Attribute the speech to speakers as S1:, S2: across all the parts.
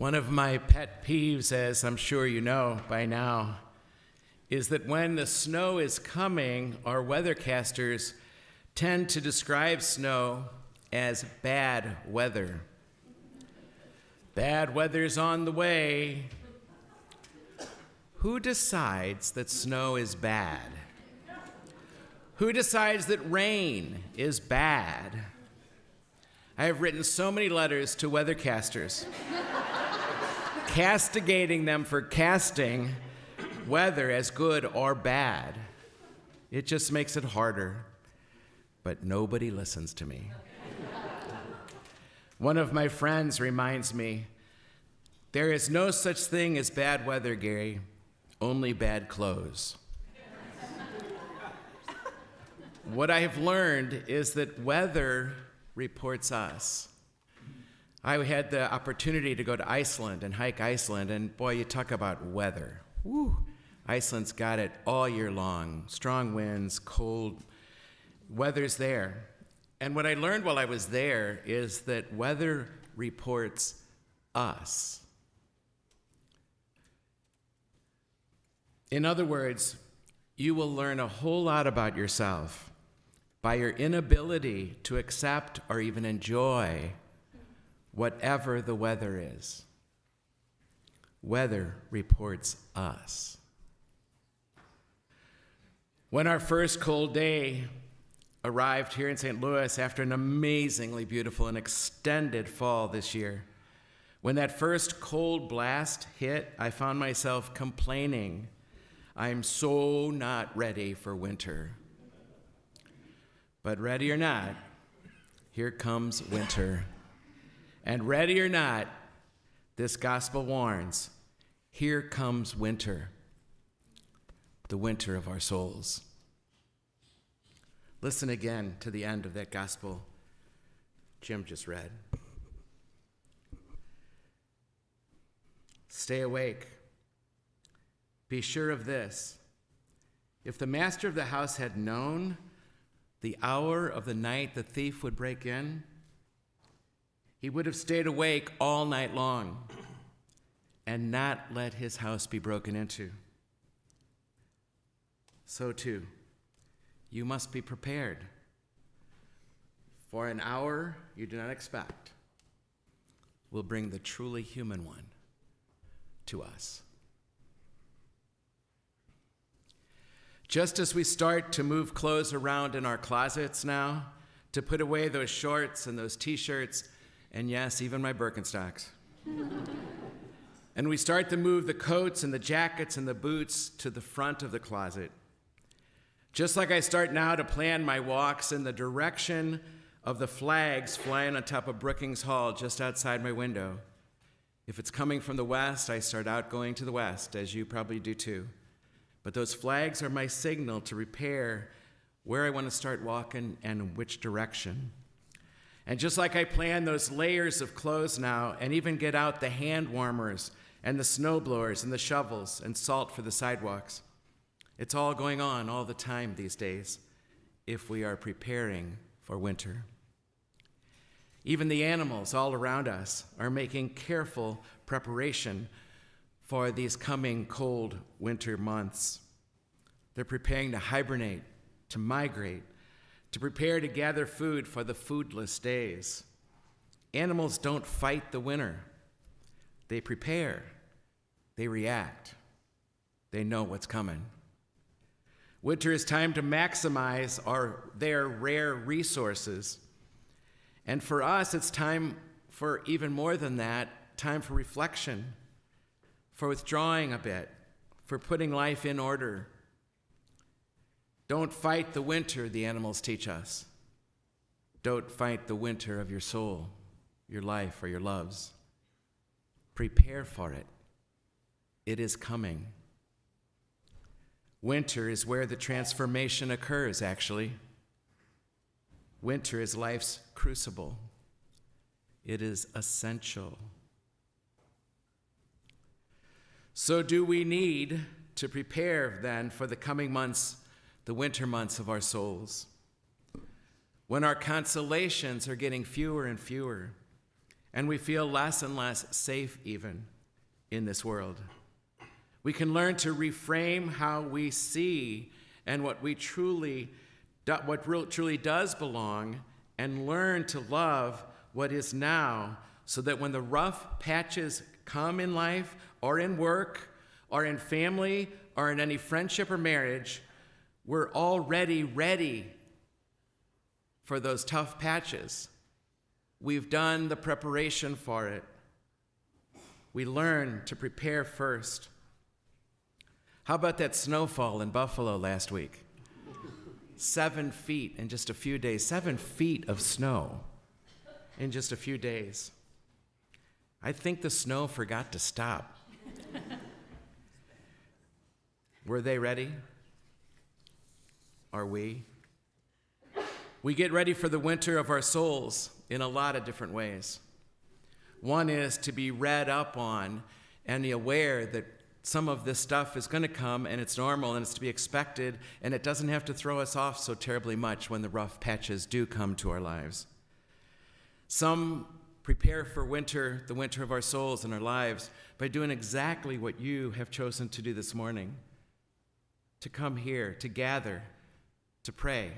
S1: One of my pet peeves, as I'm sure you know by now, is that when the snow is coming, our weathercasters tend to describe snow as bad weather. Bad weather's on the way. Who decides that snow is bad? Who decides that rain is bad? I have written so many letters to weathercasters, castigating them for casting weather as good or bad. It just makes it harder, but nobody listens to me. One of my friends reminds me, there is no such thing as bad weather, Gary, only bad clothes. What I have learned is that weather reports us. I had the opportunity to go to Iceland and hike Iceland, and boy, you talk about weather. Woo! Iceland's got it all year long. Strong winds, cold, weather's there. And what I learned while I was there is that weather reports us. In other words, you will learn a whole lot about yourself by your inability to accept or even enjoy whatever the weather is. Weather reports us. When our first cold day arrived here in St. Louis after an amazingly beautiful and extended fall this year, when that first cold blast hit, I found myself complaining, I'm so not ready for winter. But ready or not, here comes winter. And ready or not, this gospel warns, here comes winter, the winter of our souls. Listen again to the end of that gospel Jim just read. Stay awake. Be sure of this. If the master of the house had known the hour of the night the thief would break in, he would have stayed awake all night long and not let his house be broken into. So too, you must be prepared, for an hour you do not expect will bring the truly human one to us. Just as we start to move clothes around in our closets now, to put away those shorts and those t-shirts, and yes, even my Birkenstocks, and we start to move the coats and the jackets and the boots to the front of the closet, just like I start now to plan my walks in the direction of the flags flying on top of Brookings Hall just outside my window. If it's coming from the west, I start out going to the west, as you probably do too. But those flags are my signal to repair where I want to start walking and in which direction. And just like I plan those layers of clothes now, and even get out the hand warmers and the snow blowers and the shovels and salt for the sidewalks, it's all going on all the time these days if we are preparing for winter. Even the animals all around us are making careful preparation for these coming cold winter months. They're preparing to hibernate, to migrate, to prepare to gather food for the foodless days. Animals don't fight the winter. They prepare. They react. They know what's coming. Winter is time to maximize their rare resources. And for us, it's time for even more than that, time for reflection, for withdrawing a bit, for putting life in order. Don't fight the winter, the animals teach us. Don't fight the winter of your soul, your life, or your loves. Prepare for it. It is coming. Winter is where the transformation occurs, actually. Winter is life's crucible. It is essential. So do we need to prepare then for the coming months, the winter months of our souls, when our consolations are getting fewer and fewer, and we feel less and less safe even in this world. We can learn to reframe how we see and what truly does belong, and learn to love what is now, so that when the rough patches come in life or in work or in family or in any friendship or marriage, we're already ready for those tough patches. We've done the preparation for it. We learn to prepare first. How about that snowfall in Buffalo last week? 7 feet in just a few days. 7 feet of snow in just a few days. I think the snow forgot to stop. Were they ready? Are we? We get ready for the winter of our souls in a lot of different ways. One is to be read up on and be aware that some of this stuff is going to come, and it's normal, and it's to be expected, and it doesn't have to throw us off so terribly much when the rough patches do come to our lives. Some prepare for winter, the winter of our souls and our lives, by doing exactly what you have chosen to do this morning: to come here, to gather, to pray,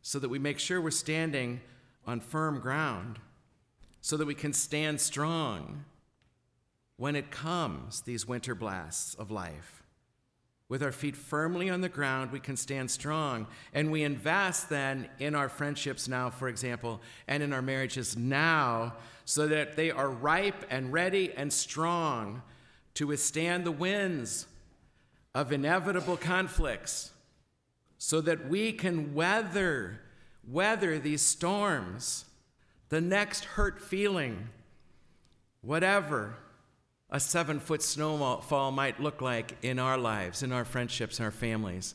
S1: so that we make sure we're standing on firm ground, so that we can stand strong when it comes, these winter blasts of life. With our feet firmly on the ground, we can stand strong, and we invest then in our friendships now, for example, and in our marriages now, so that they are ripe and ready and strong to withstand the winds of inevitable conflicts, so that we can weather these storms, the next hurt feeling, whatever a 7-foot snowfall might look like in our lives, in our friendships, in our families,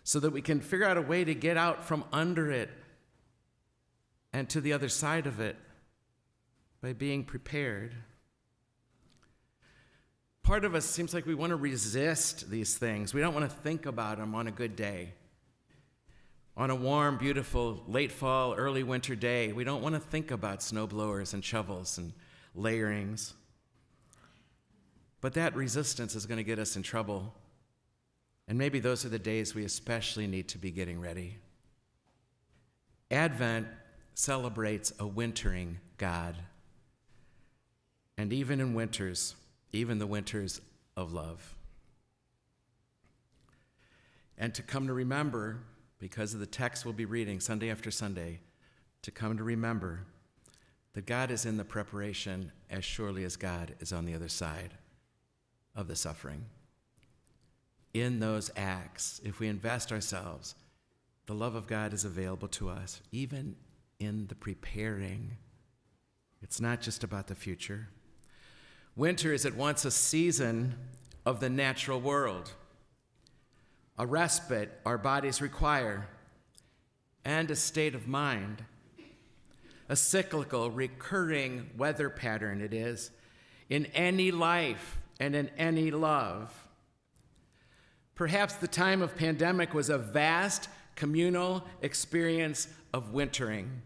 S1: so that we can figure out a way to get out from under it and to the other side of it by being prepared. Part of us seems like we want to resist these things. We don't want to think about them on a good day. On a warm, beautiful, late fall, early winter day, we don't want to think about snowblowers and shovels and layerings. But that resistance is going to get us in trouble. And maybe those are the days we especially need to be getting ready. Advent celebrates a wintering God. And even in winters, even the winters of love. And to come to remember, because of the text we'll be reading Sunday after Sunday, to come to remember that God is in the preparation as surely as God is on the other side of the suffering. In those acts, if we invest ourselves, the love of God is available to us, even in the preparing. It's not just about the future. Winter is at once a season of the natural world, a respite our bodies require, and a state of mind. A cyclical, recurring weather pattern it is in any life and in any love. Perhaps the time of pandemic was a vast communal experience of wintering,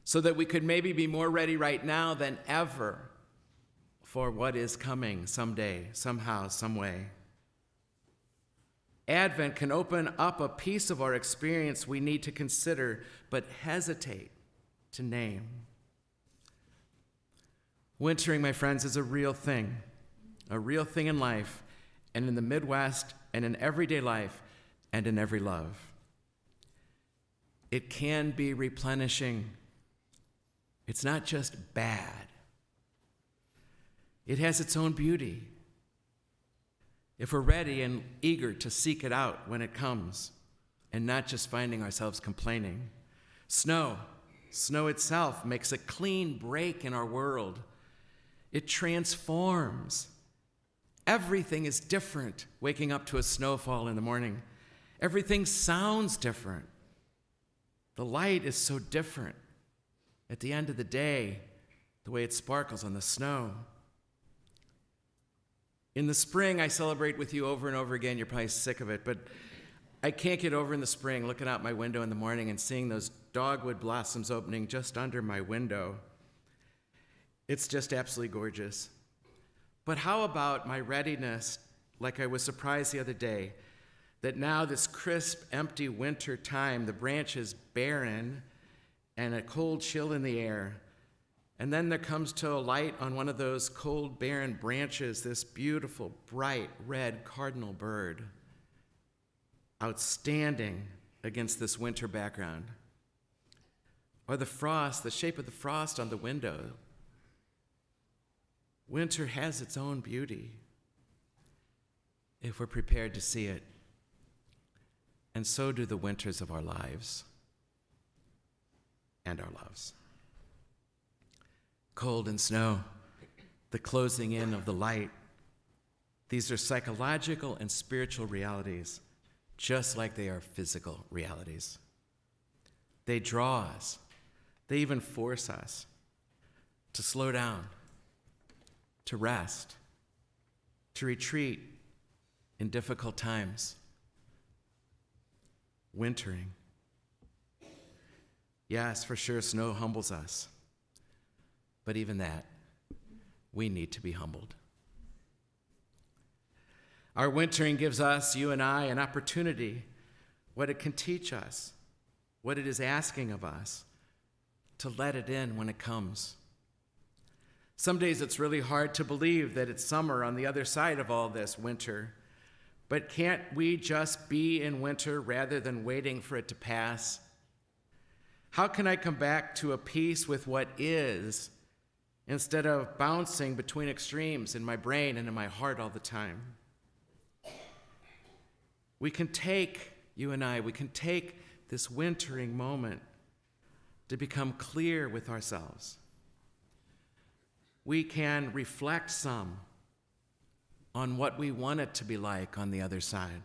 S1: so that we could maybe be more ready right now than ever for what is coming someday, somehow, some way. Advent can open up a piece of our experience we need to consider, but hesitate to name. Wintering, my friends, is a real thing in life, and in the Midwest, and in everyday life, and in every love. It can be replenishing. It's not just bad. It has its own beauty, if we're ready and eager to seek it out when it comes, and not just finding ourselves complaining. Snow itself makes a clean break in our world. It transforms. Everything is different waking up to a snowfall in the morning. Everything sounds different. The light is so different. At the end of the day, the way it sparkles on the snow. In the spring, I celebrate with you over and over again. You're probably sick of it, but I can't get over in the spring looking out my window in the morning and seeing those dogwood blossoms opening just under my window. It's just absolutely gorgeous. But how about my readiness, like I was surprised the other day, that now this crisp, empty winter time, the branch is barren and a cold chill in the air. And then there comes to a light on one of those cold, barren branches, this beautiful, bright, red cardinal bird, outstanding against this winter background. Or the frost, the shape of the frost on the window. Winter has its own beauty if we're prepared to see it. And so do the winters of our lives and our loves. Cold and snow, the closing in of the light. These are psychological and spiritual realities, just like they are physical realities. They draw us. They even force us to slow down, to rest, to retreat in difficult times. Wintering. Yes, for sure, snow humbles us. But even that, we need to be humbled. Our wintering gives us, you and I, an opportunity, what it can teach us, what it is asking of us, to let it in when it comes. Some days it's really hard to believe that it's summer on the other side of all this winter. But can't we just be in winter rather than waiting for it to pass? How can I come back to a peace with what is instead of bouncing between extremes in my brain and in my heart all the time? We can take, you and I, we can take this wintering moment to become clear with ourselves. We can reflect some on what we want it to be like on the other side.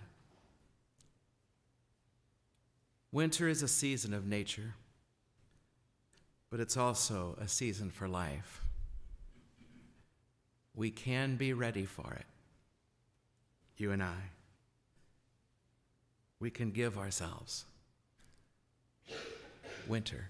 S1: Winter is a season of nature, but it's also a season for life. We can be ready for it, you and I. We can give ourselves winter.